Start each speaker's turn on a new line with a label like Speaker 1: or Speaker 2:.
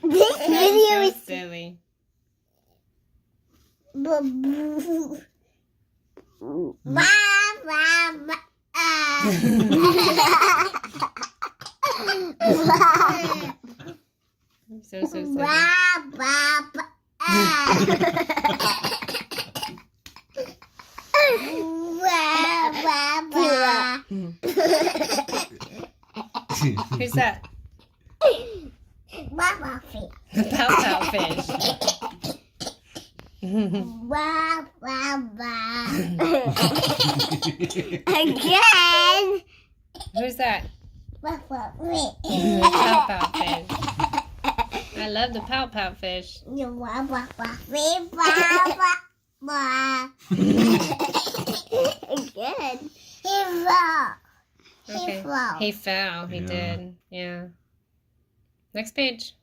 Speaker 1: This video is
Speaker 2: silly. So silly. Who's that? The pout fish.
Speaker 1: Again.
Speaker 2: Who's that? The pout fish. I love the pout fish.
Speaker 1: Again.
Speaker 2: Okay. He fell. He did. Yeah. Next page.